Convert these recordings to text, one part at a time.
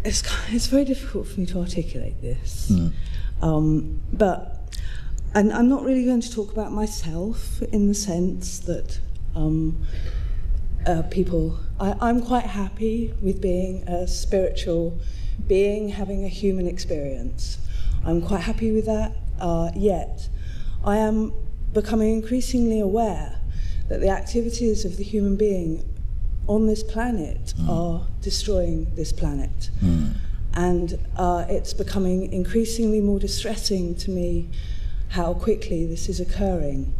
it's very difficult for me to articulate this. And I'm not really going to talk about myself in the sense that I'm quite happy with being a spiritual being having a human experience. I'm quite happy with that, yet I am becoming increasingly aware that the activities of the human being on this planet are destroying this planet. And it's becoming increasingly more distressing to me how quickly this is occurring.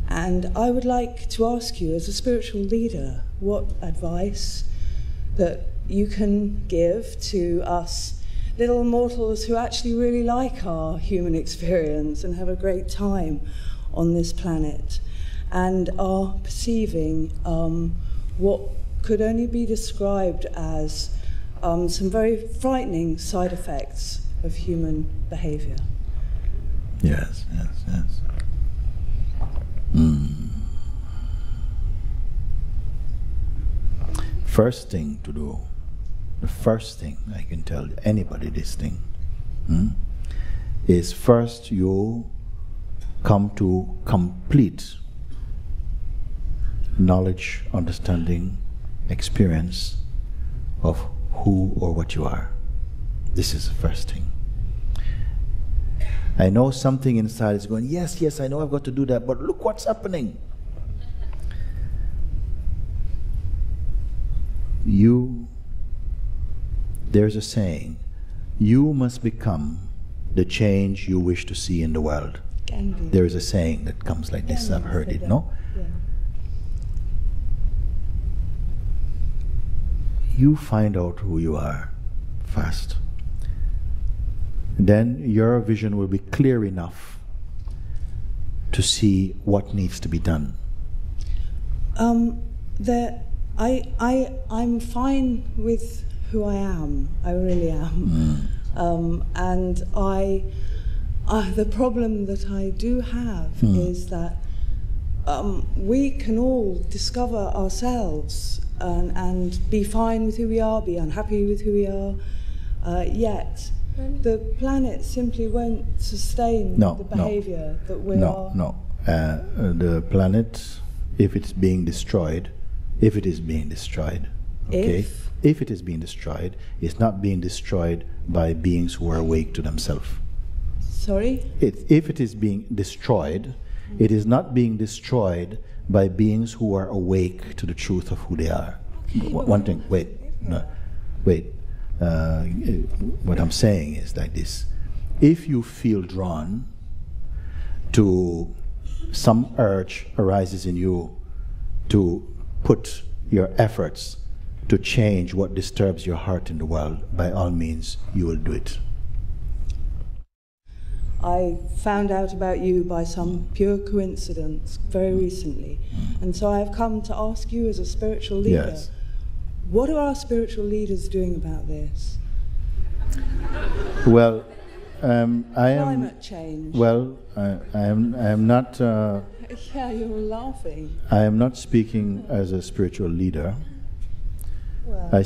And I would like to ask you, as a spiritual leader, what advice that you can give to us little mortals who actually really like our human experience and have a great time on this planet and are perceiving what could only be described as some very frightening side effects of human behavior. Yes. First thing to do, the first thing I can tell anybody this thing, is first you come to complete knowledge, understanding, experience of who or what you are. This is the first thing. I know something inside is going, yes, I know I've got to do that, but look what's happening. There's a saying, you must become the change you wish to see in the world. There is a saying that comes like this, I've heard it, no? Yeah. You find out who you are first. Then your vision will be clear enough to see what needs to be done. I'm fine with who I am. I really am. And the problem that I do have is that we can all discover ourselves and be fine with who we are, be unhappy with who we are, yet the planet simply won't sustain the behavior that we are. The planet, if it's being destroyed, okay? If it is being destroyed, it's not being destroyed by beings who are awake to themselves. Sorry? If it is being destroyed, it is not being destroyed by beings who are awake to the truth of who they are. Okay, one thing, wait. What I'm saying is like this. If you feel drawn to some urge arises in you to put your efforts to change what disturbs your heart in the world, by all means, you will do it. I found out about you by some pure coincidence very recently. And so I've come to ask you as a spiritual leader, yes. What are our spiritual leaders doing about this? Well, Climate change. Well, I am not... yeah, you're laughing. I am not speaking as a spiritual leader. Well, I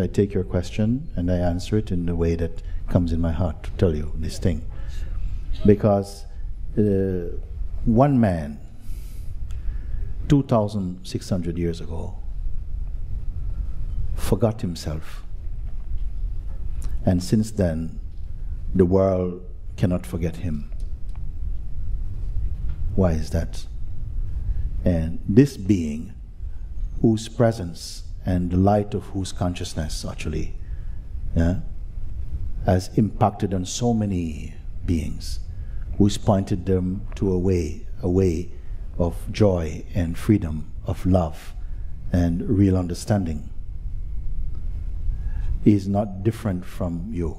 take your question and I answer it in the way that comes in my heart to tell you this thing. Because one man, 2,600 years ago, forgot himself. And since then, the world cannot forget him. Why is that? And this being, whose presence and the light of whose consciousness actually has impacted on so many beings, who's pointed them to a way of joy and freedom, of love and real understanding, is not different from you.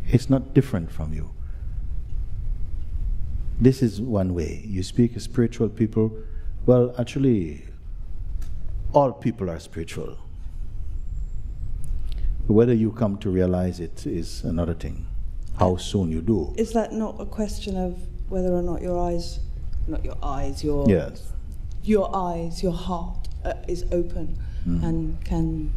It's not different from you. This is one way. You speak as spiritual people. Well, actually, all people are spiritual. Whether you come to realize it is another thing. How soon you do. Is that not a question of whether or not your eyes, not your eyes, yes. your eyes, your heart is open and can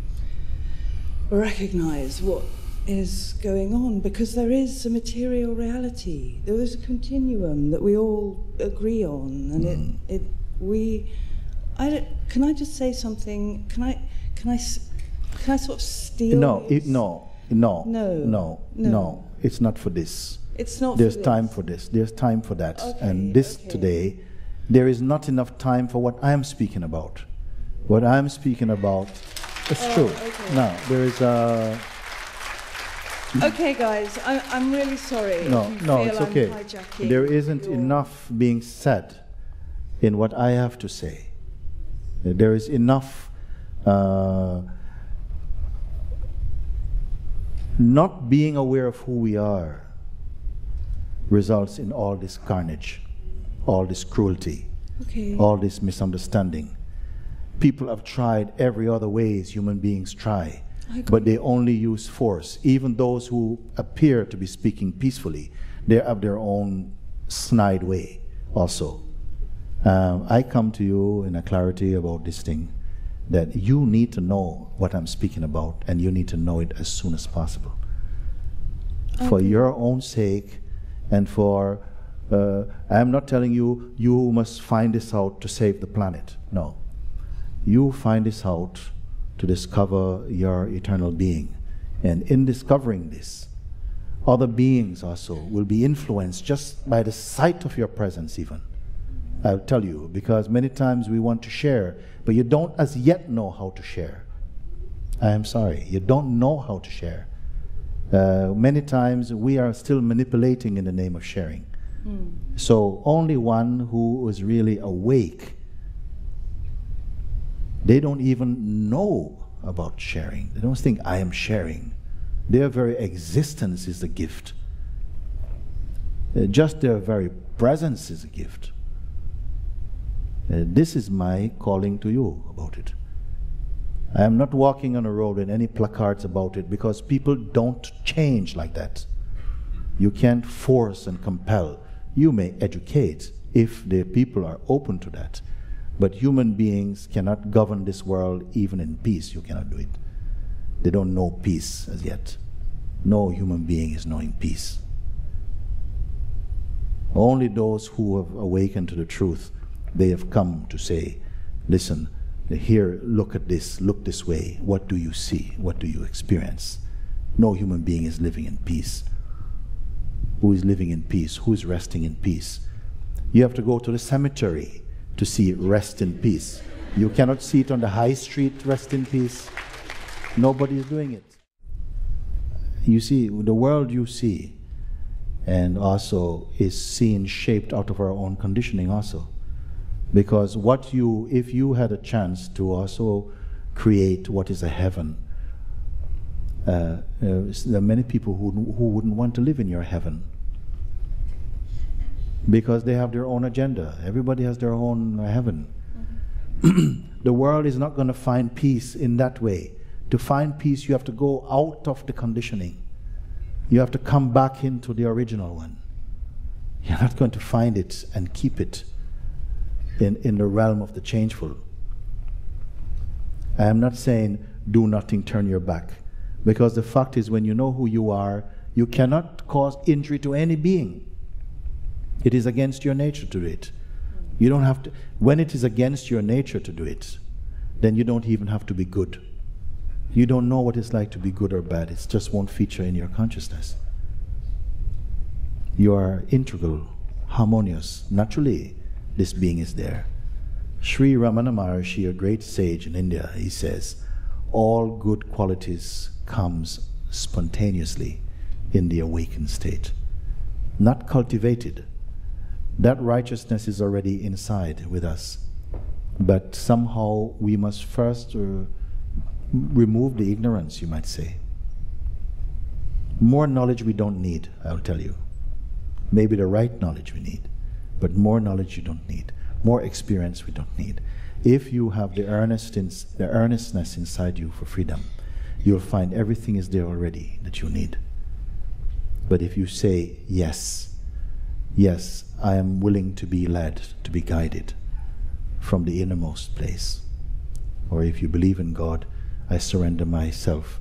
recognize what is going on, because there is a material reality. There is a continuum that we all agree on, and can I just say something? Can I sort of steal? No. It's not for this. It's not. There's time for this. There's time for that. Okay, and this today, there is not enough time for what I'm speaking about. What I'm speaking about is true. Okay. Now there is a. Okay, guys, I'm really sorry. No, it's okay. Hijacking there isn't enough being said in what I have to say. There is enough. Not being aware of who we are results in all this carnage, all this cruelty, all this misunderstanding. People have tried every other ways human beings try, but they only use force. Even those who appear to be speaking peacefully, they have their own snide way also. I come to you in a clarity about this thing, that you need to know what I'm speaking about, and you need to know it as soon as possible. For your own sake, and for, I'm not telling you, you must find this out to save the planet. No. You find this out to discover your eternal being. And in discovering this, other beings also will be influenced just by the sight of your presence even. I'll tell you, because many times we want to share, but you don't as yet know how to share. I am sorry, you don't know how to share. Many times we are still manipulating in the name of sharing. So only one who is really awake, they don't even know about sharing. They don't think I am sharing. Their very existence is a gift. Just their very presence is a gift. This is my calling to you about it. I am not walking on a road with any placards about it, because people don't change like that. You can't force and compel. You may educate if the people are open to that. But human beings cannot govern this world even in peace. You cannot do it. They don't know peace as yet. No human being is knowing peace. Only those who have awakened to the truth, they have come to say, listen, here, look at this, look this way. What do you see? What do you experience? No human being is living in peace. Who is living in peace? Who is resting in peace? You have to go to the cemetery to see rest in peace. You cannot see it on the high street, rest in peace. Nobody is doing it. You see, the world you see, and also is seen, shaped out of our own conditioning also. Because if you had a chance to also create what is a heaven, there are many people who wouldn't want to live in your heaven, because they have their own agenda. Everybody has their own heaven. The world is not going to find peace in that way. To find peace, you have to go out of the conditioning. You have to come back into the original one. You're not going to find it and keep it in the realm of the changeful. I am not saying do nothing, turn your back. Because the fact is, when you know who you are, you cannot cause injury to any being. It is against your nature to do it. You don't have to. When it is against your nature to do it, then you don't even have to be good. You don't know what it's like to be good or bad. It just won't feature in your consciousness. You are integral, harmonious. Naturally, this being is there. Sri Ramana Maharshi, a great sage in India, he says, all good qualities comes spontaneously in the awakened state, not cultivated. That righteousness is already inside with us, but somehow we must first remove the ignorance, you might say. More knowledge we don't need, I'll tell you. Maybe the right knowledge we need, but more knowledge you don't need. More experience we don't need. If you have the earnestness inside you for freedom, you'll find everything is there already that you need. But if you say, yes, yes, I am willing to be led, to be guided from the innermost place, or if you believe in God, I surrender myself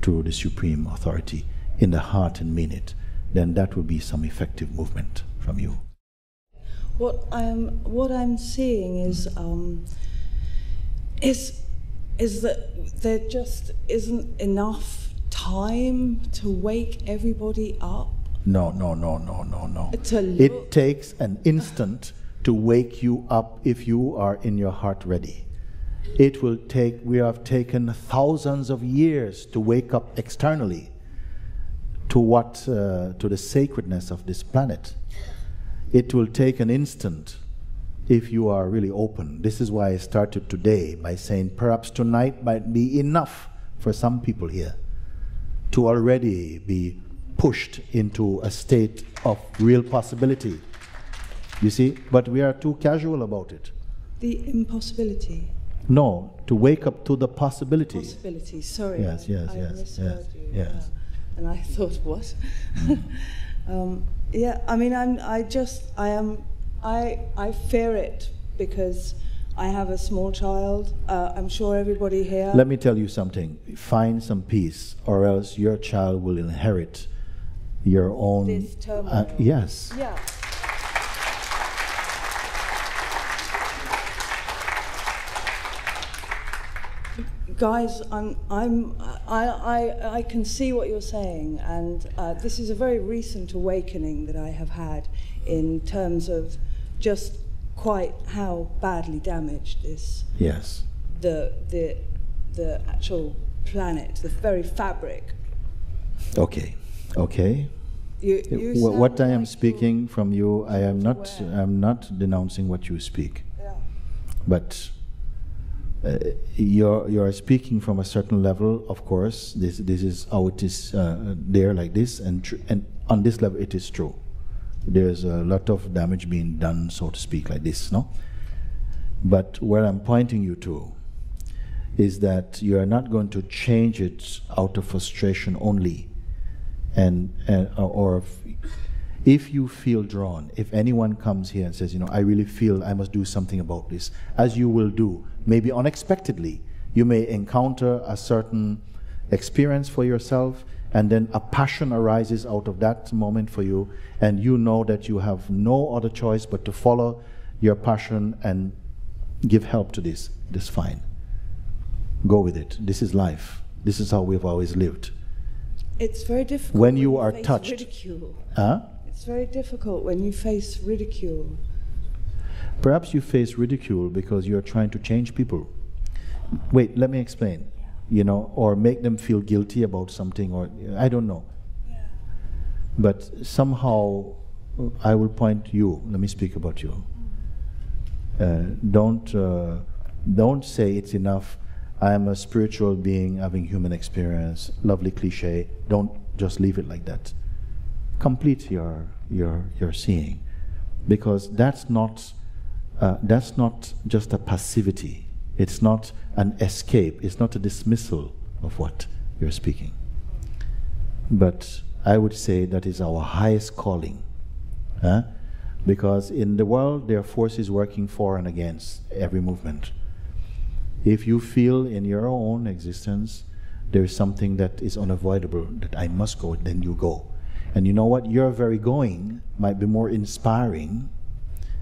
to the supreme authority in the heart and mean it, then that will be some effective movement from you. What I'm seeing is that there just isn't enough time to wake everybody up. No. It takes an instant to wake you up if you are in your heart ready. It will take, we have taken thousands of years to wake up externally to the sacredness of this planet. It will take an instant if you are really open. This is why I started today by saying perhaps tonight might be enough for some people here to already be pushed into a state of real possibility. You see, but we are too casual about it. The impossibility. No, to wake up to the possibility. Possibility, sorry. Yes. Misheard you. Yeah. And I thought, what? Yeah, I mean, I fear it because I have a small child. I'm sure everybody here. Let me tell you something. Find some peace, or else your child will inherit your own. This turmoil. Yes. Yeah. Guys, I can see what you're saying, and this is a very recent awakening that I have had in terms of just quite how badly damaged this. Yes. The actual planet, the very fabric. Okay. You what I am like speaking from you, I'm not denouncing what you speak. Yeah. But you're speaking from a certain level, of course. This is how it is there, like this, and on this level it is true. There's a lot of damage being done, so to speak, like this, no? But where I'm pointing you to is that you are not going to change it out of frustration only, or if you feel drawn, if anyone comes here and says, I really feel I must do something about this, as you will do, maybe unexpectedly, you may encounter a certain experience for yourself, and then a passion arises out of that moment for you, and you know that you have no other choice but to follow your passion and give help to this. That's fine. Go with it. This is life. This is how we've always lived. It's very difficult when you are face touched. Ridicule. Huh? It's very difficult when you face ridicule. Perhaps you face ridicule because you're trying to change people. Wait, let me explain. Or make them feel guilty about something, or I don't know. Yeah. But somehow I will point to you. Let me speak about you. Don't say it's enough. I am a spiritual being having human experience. Lovely cliche. Don't just leave it like that. Complete your seeing, because that's not just a passivity. It's not an escape. It's not a dismissal of what you're speaking. But I would say that is our highest calling. Because in the world there are forces working for and against every movement. If you feel in your own existence there is something that is unavoidable, that I must go, then you go. And you know what? Your very going might be more inspiring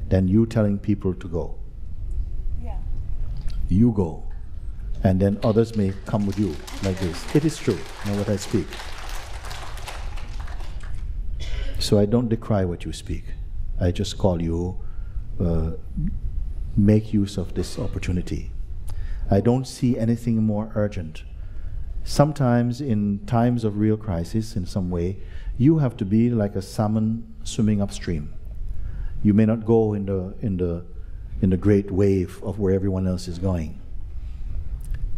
than you telling people to go. Yeah. You go, and then others may come with you, like this. It is true, you know what I speak. So I don't decry what you speak. I just call you, make use of this opportunity. I don't see anything more urgent. Sometimes in times of real crisis, in some way, you have to be like a salmon swimming upstream. You may not go in the great wave of where everyone else is going.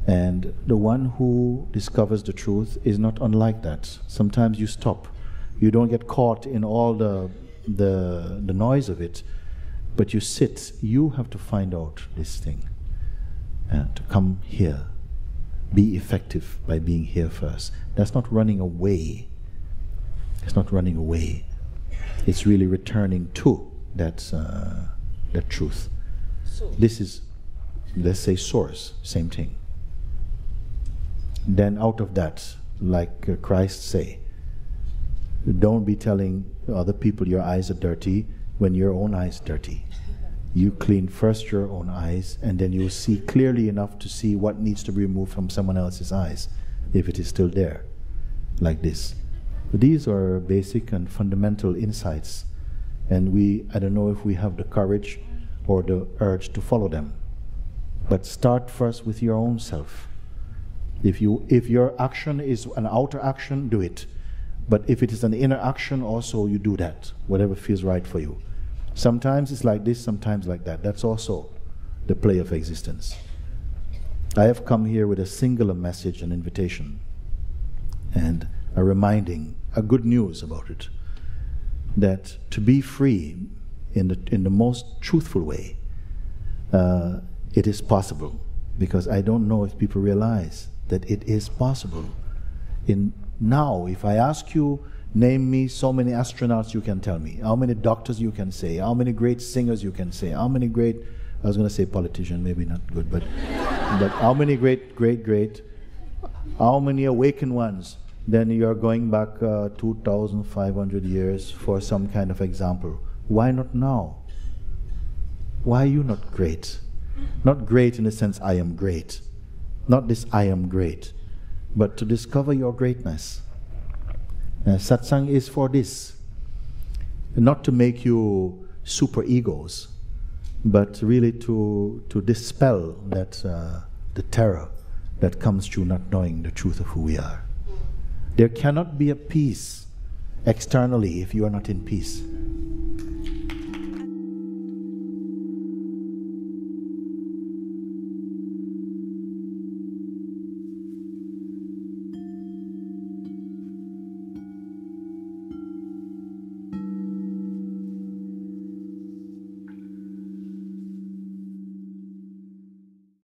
And the one who discovers the truth is not unlike that. Sometimes you stop. You don't get caught in all the noise of it, but you sit. You have to find out this thing, to come here. Be effective by being here first. That's not running away. It's not running away. It's really returning to that truth. So this is let's say source, same thing. Then out of that, like Christ say, don't be telling other people your eyes are dirty when your own eyes are dirty. You clean first your own eyes, and then you'll see clearly enough to see what needs to be removed from someone else's eyes, if it is still there, like this. These are basic and fundamental insights, and I don't know if we have the courage or the urge to follow them. But start first with your own self. If your action is an outer action, do it. But if it is an inner action also, you do that, whatever feels right for you. Sometimes it's like this, sometimes like that. That's also the play of existence. I have come here with a singular message, an invitation, and a reminding, a good news about it, that to be free in the most truthful way, it is possible. Because I don't know if people realize that it is possible. Now, if I ask you, name me so many astronauts you can tell me, how many doctors you can say, how many great singers you can say, how many great, I was going to say politician, maybe not good, but how many great, how many awakened ones, then you're going back 2,500 years for some kind of example. Why not now? Why are you not great? Not great in the sense I am great. Not this I am great, but to discover your greatness. Satsang is for this. Not to make you super egos, but really to dispel that the terror that comes through not knowing the truth of who we are. There cannot be a peace externally if you are not in peace.